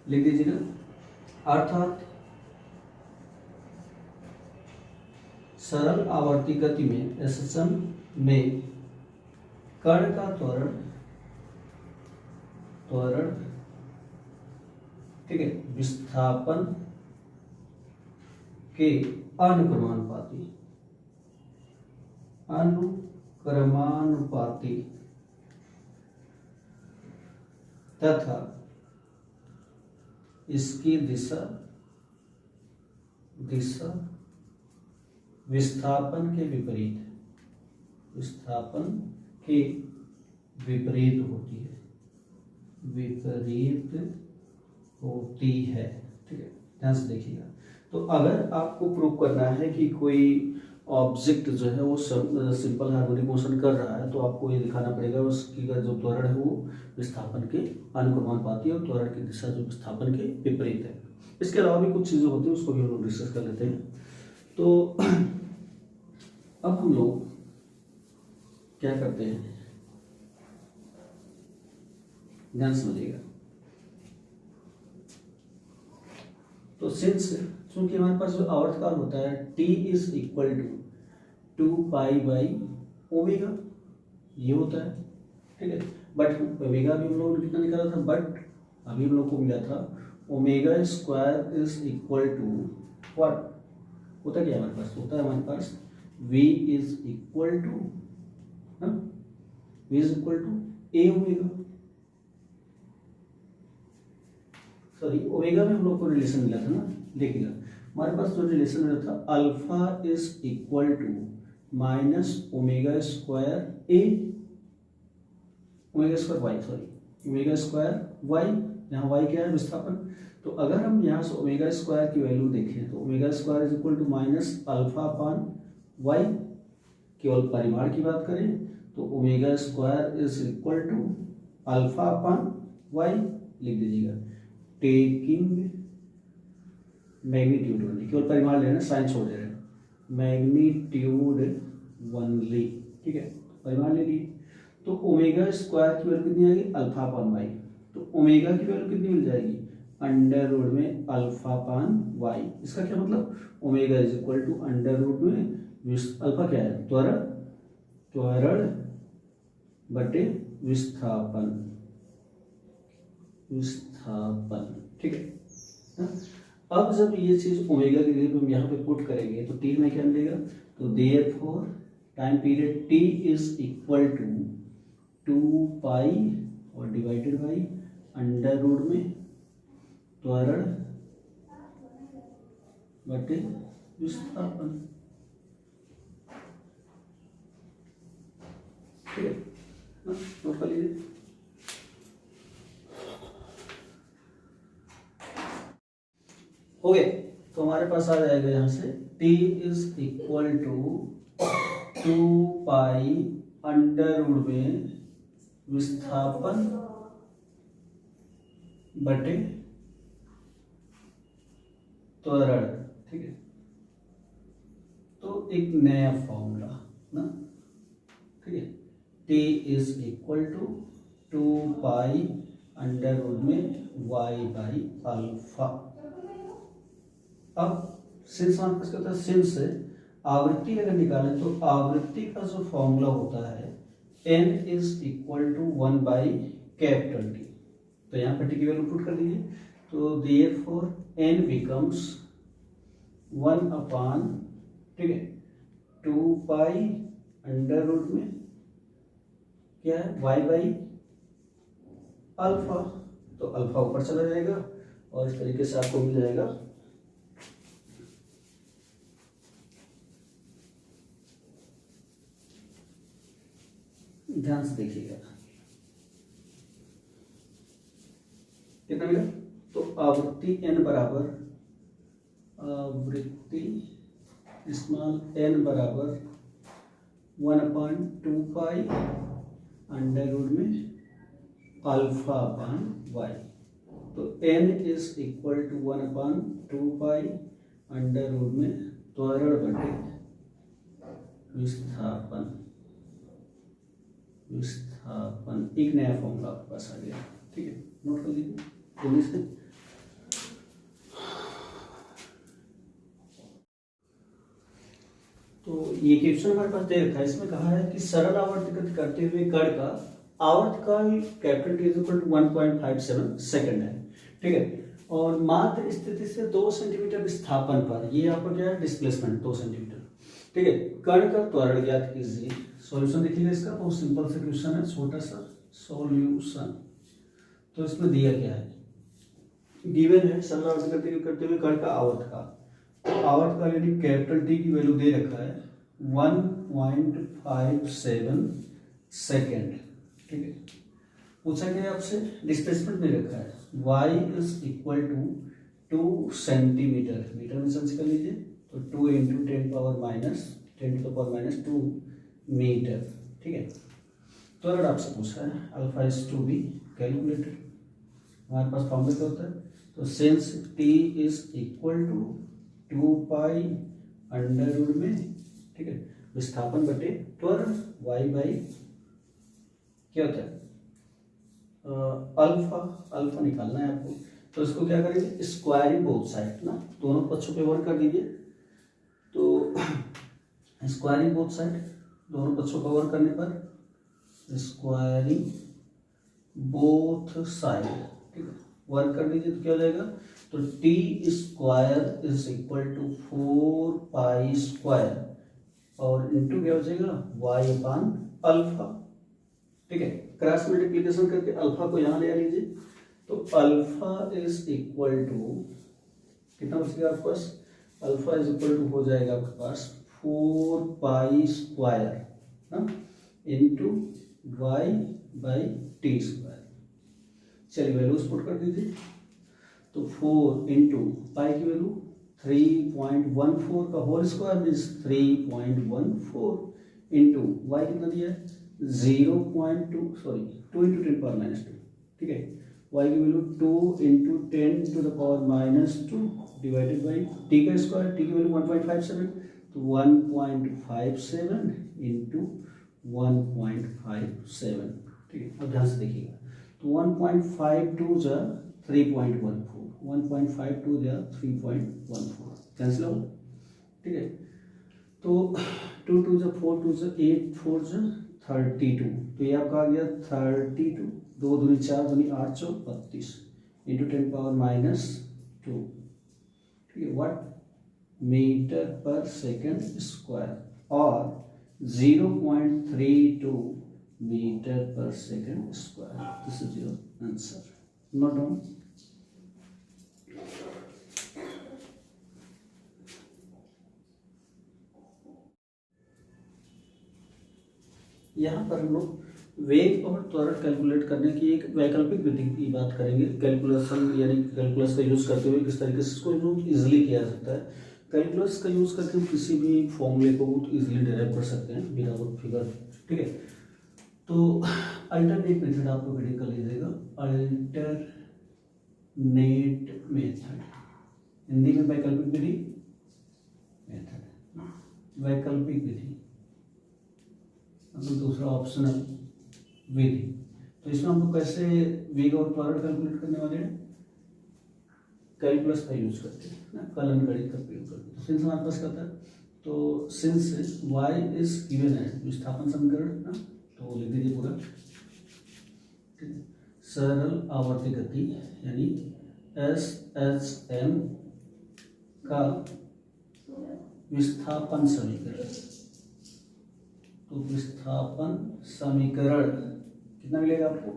लिख दीजिएगा, अर्थात सरल आवर्ती गति में एसएसएम में कण का त्वरण ठीक है विस्थापन के अनुक्रमानुपाती तथा इसकी दिशा विस्थापन के विपरीत होती है। ठीक है, ध्यान से देखिएगा। तो अगर आपको प्रूव करना है कि कोई ऑब्जेक्ट जो है वो सिंपल हार्मोनिक मोशन कर रहा है, तो आपको ये दिखाना पड़ेगा उसकी का जो त्वरण है वो विस्थापन के अनुक्रमानुपाती और त्वरण की दिशा जो विस्थापन के विपरीत है। इसके अलावा भी कुछ चीज़ें होती हैं, उसको भी हम लोग डिस्कस कर लेते हैं। तो अब हम लोग क्या करते हैं, ध्यान समझिएगा। तो सिंस चूंकि हमारे पास जो आवर्तकाल होता है t is equal to 2 pi by omega, ये होता है। ठीक है, बट ओमेगा भी हम लोगों ने कितना निकाला था, बट अभी हम लोग को मिला था omega square is equal to what, होता क्या हमारे पास, होता है हमारे पास v is equal to v is equal to A omega. Sorry omega में हम लोग को रिलेशन मिला था ना, देखिएगा हमारे पास जो रिलेशन मिला था alpha is equal to minus omega square a omega square y, sorry omega square y, यहाँ वाई क्या है विस्थापन। तो अगर हम यहाँ से ओमेगा स्क्वायर की वैल्यू देखें तो omega square is equal to minus alpha upon y, केवल परिमाण की बात करें तो omega square is equal to alpha upon y लिख दीजिएगा, टेकिंग मैग्नीट्यूड ओनली, केवल परिमाण ले रहे हैं, साइन छोड़ दे रहे हैं, मैग्नीट्यूड ओनली, ठीक है परिमाण ले लिए। तो ओमेगा स्क्वायर की वैल्यू कितनी आएगी अल्फा अपान वाई, तो ओमेगा की वैल्यू कितनी मिल जाएगी अंडर रूट में अल्फा अपान वाई। इसका क्या मतलब omega is equal to under root में अल्फा क्या है त्वरण, त्वरण बटे विस्थापन, विस्थापन, ठीक है ना? अब जब ये चीज ओमेगा की जगह हम यहाँ पे पुट करेंगे तो टी में क्या मिलेगा, तो therefore time period t is equal to 2 pi और डिवाइडेड बाई अंडर रूट में त्वरण बटे विस्थापन, ठीक है नोट कर लीजिए। हो गए, तो हमारे पास आ जाएगा यहाँ से t is equal to 2 pi under root में विस्थापन बटे त्वरण, ठीक है। तो एक नया फॉर्मूला ना, ठीक है, t is equal to 2 pi under root में y बाई अल्फा। अब सिंस हमारे पास क्या होता है, सिंस आवृत्ति अगर निकालें तो आवृत्ति का जो फॉर्मूला होता है n is equal to 1 by capital T. तो यहाँ पर टी की वैल्यू पुट कर दीजिए, तो देयरफॉर n बिकम्स 1 अपान, ठीक है 2 पाई अंडर रूट में क्या है y बाई अल्फा। तो अल्फा ऊपर चला जाएगा और इस तरीके से आपको मिल जाएगा ध्यान से देखिएगा कितना मिला। तो आवृत्ति n बराबर, आवृत्ति स्मॉल n बराबर 1/2 पाई अंडर रूट में अल्फा अपान वाई। तो n is equal to 1/2 pi under root में त्वरण बटे विस्थापन, विस्थापन एक नया फॉर्मूला आपके पास आ गया, ठीक है नोट कर लीजिए जल्दी से। तो ये क्वेश्चन हमारे पास दे रखा है, इसमें कहा है कि सरल आवर्त गति करते हुए कण का आवर्तकाल capital T is equal to 1.57 second है, ठीक है, और माध्य स्थिति से 2 सेंटीमीटर विस्थापन पर, ये आपको क्या है डिस्प्लेसमेंट 2 सेंटीमीटर, ठीक है, कण का त्वरण ज्ञात कीजिए। सॉल्यूशन देखिएगा इसका, बहुत सिंपल सा क्वेश्चन है, छोटा सा सॉल्यूशन। तो इसमें दिया क्या है, गिवन है सरल आवर्त गति करते हुए कण का आवर्तकाल, तो आवर्तकाल यानी कैपिटल टी की वैल्यू दे रखा है 1.57 सेकेंड, ठीक है। पूछा गया आपसे डिस्प्लेसमेंट में रखा है y is equal to 2 centimetre, metre में चेंज कर लीजिए, तो 2 इंटू 10 पावर माइनस 2 मीटर, ठीक है। तो अगर आपसे पूछा है alpha is to be calculated, हमारे पास फॉर्मूला क्या होता है, तो since t is equal to 2 pi under root में, ठीक है, विस्थापन बटे त्वरण y बाई क्या होता है अल्फा, अल्फा निकालना है आपको। तो इसको क्या करेंगे, स्क्वायरिंग बोथ साइड ना, दोनों पक्षों पे वर्क कर दीजिए। तो स्क्वायरिंग बोथ साइड, दोनों पक्षों पर वर्क करने पर स्क्वायरिंग बोथ साइड, ठीक है, वर्क कर दीजिए तो क्या हो जाएगा, तो T square is equal to 4 pi square और इंटू क्या हो जाएगा वाई अपान अल्फा, ठीक है। क्रॉस मल्टीप्लिकेशन करके अल्फा को यहाँ ले लीजिए, तो अल्फा इज इक्वल टू कितना बचेगा आपके पास, अल्फा इज इक्वल टू हो जाएगा आपके पास 4 pi square into Y by T square. चलिए वैल्यूज पुट कर दीजिए। तो 4 इंटू पाई की वैल्यू 3.14 का whole square means 3.14 into Y कितना दिया है 0.2 सॉरी 2 इंटू 10 पावर -2, ठीक है। वाई की value 2 into 10 to the power -2 divided by T का स्क्वायर, टी की वैल्यू 1.57, तो 1.57 इंटू 1.57, ठीक है। अब ध्यान से देखिएगा, तो 1.52 जा 3.14, 1.52 जा 3.14 कैंसिल हो, ठीक है। तो 2 2 जा 4, 2 जा 8, 4 जा 32, तो ये आपका आ गया 32, 2 दूनी 4 दूनी 8 चौक 32 इंटू 10 पावर -2, ठीक है, व्हाट मीटर पर सेकेंड स्क्वायर और 0.32 मीटर पर second square. This is your answer. Note down. यहाँ पर हम लोग वेग और त्वरण कैलकुलेट करने की एक वैकल्पिक विधि की बात करेंगे। कैलकुलेशन यानी कैलकुलस का यूज़ करते हुए किस तरीके से इसको यूज इजीली किया जा सकता है। कैलकुलस का यूज़ करके हम किसी भी फॉर्मूले को बहुत इजीली डेराइव कर सकते हैं विदाउट फिगर, ठीक है। तो अल्टरनेट मेथड आप लोग रीडिंग कर लीजिएगा, अल्टरनेट मेथड, हिंदी में वैकल्पिक विधि, मेथड वैकल्पिक विधि, मतलब दूसरा ऑप्शनल विधि। तो इसमें हम लोग कैसे वेग और त्वरण कैलकुलेट करने वाले हैं, कैलकुलस का यूज करते हैं ना, कलन गणित का प्रयोग करते हैं। तो सिंस हमारे पास क्या था, तो सिंस y इज गिवन है विस्थापन समीकरण ना, तो लिख दीजिए पूरा, ठीक है। सरल आवर्ती गति यानी SHM का विस्थापन समीकरण, तो विस्थापन समीकरण कितना मिलेगा आपको,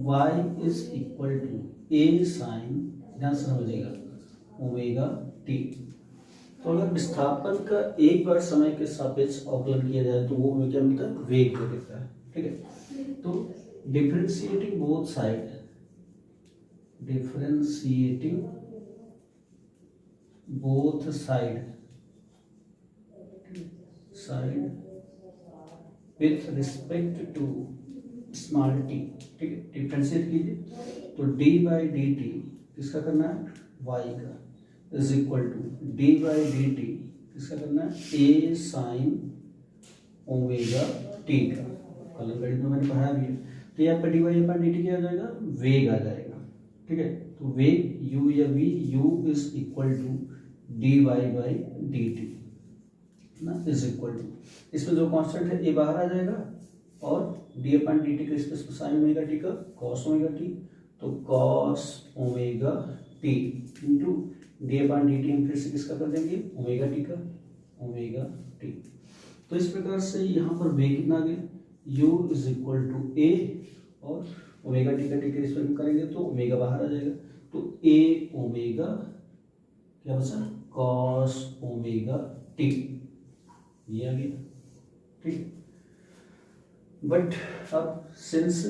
y is equal to a sine, ध्यान से समझिएगा, ओमेगा टी। तो अगर विस्थापन का एक बार समय के सापेक्ष अवकलन किया जाए तो वो हमें क्या मिलता है, वेग को देता है, ठीक है। तो differentiating both side, differentiating both side with respect to small T, ठीक है, डिफरेंशिएट कीजिए। तो डी बाई डी टी किसका करना है, वाई का, is equal to D by D T किसका करना है, ए साइन ओमेगा टी का। कलर गणित में मैंने पढ़ाया भी है। तो यहाँ पर D Y upon D T क्या आ जाएगा, वेग आ जाएगा, ठीक है। तो वेग यू या V, U is equal to D Y by D T ना, इज इक्वल टू, इसमें जो कांस्टेंट है ए बाहर आ जाएगा और डी अपॉन डी टी का स्पेस साइन ओमेगा टी का कॉस ओमेगा टी, तो cos omega T into D upon D T हम फिर से किसका कर देंगे, ओमेगा टी का, ओमेगा टी। तो इस प्रकार से यहाँ पर वेग कितना आ गया, u इज इक्वल टू ए और ओमेगा टी का टी के रिस्पेक्ट में करेंगे तो ओमेगा बाहर आ जाएगा, तो ए ओमेगा क्या बचा, कॉस ओमेगा टी, ये आ गया, ठीक। बट अब since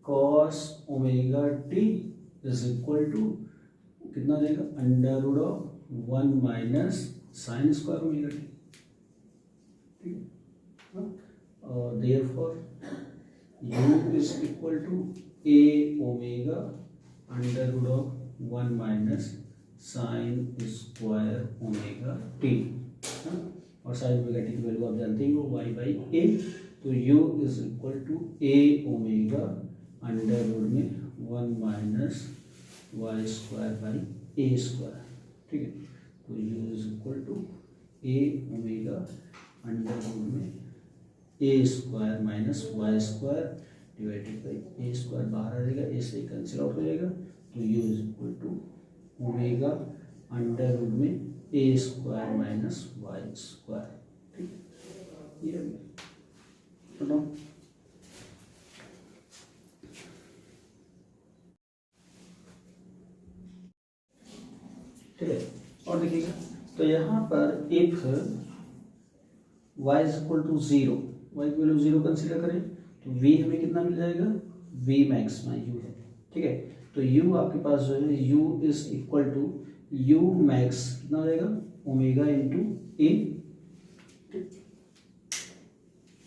cos omega T is equal to कितना आ जाएगा, under root of 1 minus sine square omega T, ठीक है। और therefore u is equal to A omega under root of 1 minus sine square omega T, और sine omega T की value आप जानते ही हो y बाई ए, तो u is equal to A omega under root में 1 minus Y square by A square, ठीक है। तो u is equal to A omega under root में ए square minus Y square divided by A square, बाहर आ जाएगा, ए से कैंसिल आउट हो जाएगा, तो u is equal to omega under root में ए स्क्वायर माइनस वाई स्क्वायर, ठीक है। ये सुनो, यहाँ पर if y is equal to 0, y की वैल्यू 0 कंसिडर करें तो v हमें कितना मिल जाएगा, v मैक्स में u है, ठीक है। तो u आपके पास जो है u is equal to u max कितना हो जाएगा, ओमेगा इंटू ए,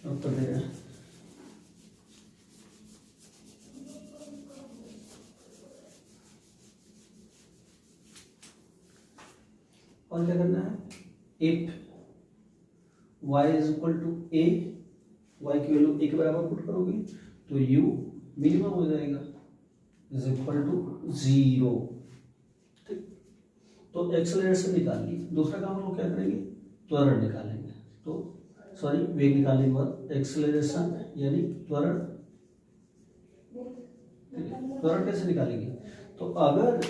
उत्तर दे रहा है। और क्या करना है, if y is equal to a, y की वैल्यू a के बराबर पुट करोगे तो u मिनिमम हो जाएगा इज इक्वल टू 0, ठीक। तो एक्सेलरेशन निकाल ली। दूसरा काम हम लोग क्या करेंगे, त्वरण निकालेंगे। तो सॉरी, वेग निकालने के बाद एक्सेलरेशन यानी त्वरण, त्वरण कैसे निकालेंगे, तो अगर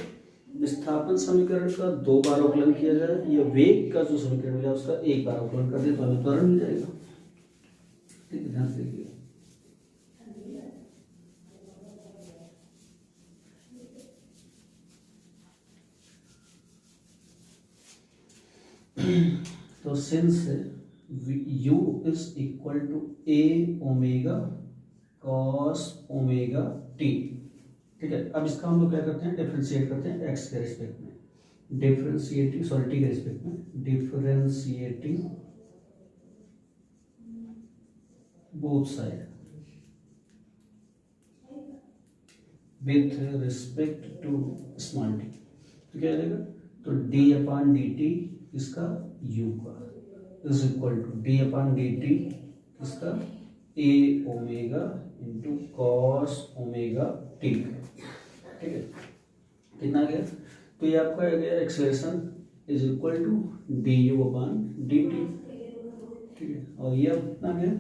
विस्थापन समीकरण का 2 बार अवकलन किया जाए या वेग का जो समीकरण मिला उसका 1 बार अवकलन कर दे तो हमें त्वरण मिल जाएगा, ठीक है। ध्यान से देखिए, तो since u is equal to a omega cos omega t, ठीक है। अब इसका हम लोग क्या करते हैं, डिफरेंशिएट करते हैं x के रिस्पेक्ट में, डिफरेंशिएटिंग सॉरी t के रिस्पेक्ट में, differentiating both side with respect to small t, तो क्या आएगा, तो d अपॉन डी टी इसका u का is equal to d upon D T इसका a omega into cos omega T, ठीक है। कितना आ गया, तो ये आपका आ गया acceleration is equal to D U upon D T, ठीक है। और ये अब कितना गया,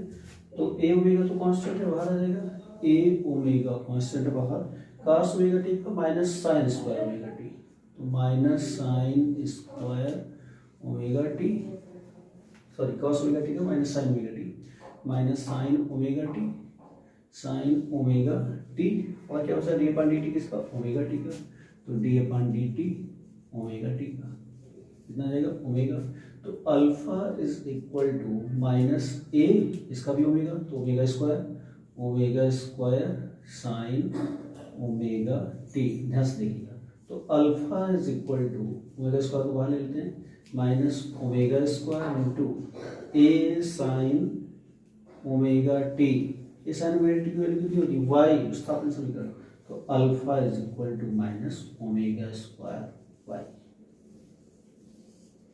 तो ए ओमेगा तो कांस्टेंट है, बाहर आ जाएगा, ए ओमेगा कांस्टेंट है बाहर, कॉस ओमेगा टी का minus sine square omega T, तो minus sine square omega T, sorry cos omega T का minus sine omega T, minus sine omega T, sine omega T, और क्या होता है डी अपॉन डी टी किसका, omega T का, तो D upon D T omega T का कितना जाएगा, ओमेगा। तो alpha is equal to minus A, इसका भी ओमेगा, तो omega square sine omega T, ध्यान से देखिएगा। तो alpha is equal to omega square को बाहर ले लेते हैं, minus omega square into A sine omega T, ये साइन ओमेगा टी की वैल्यू कितनी होती है, वाई, विस्थापन समीकरण, तो alpha is equal to minus omega square Y,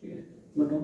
ठीक है। बताओ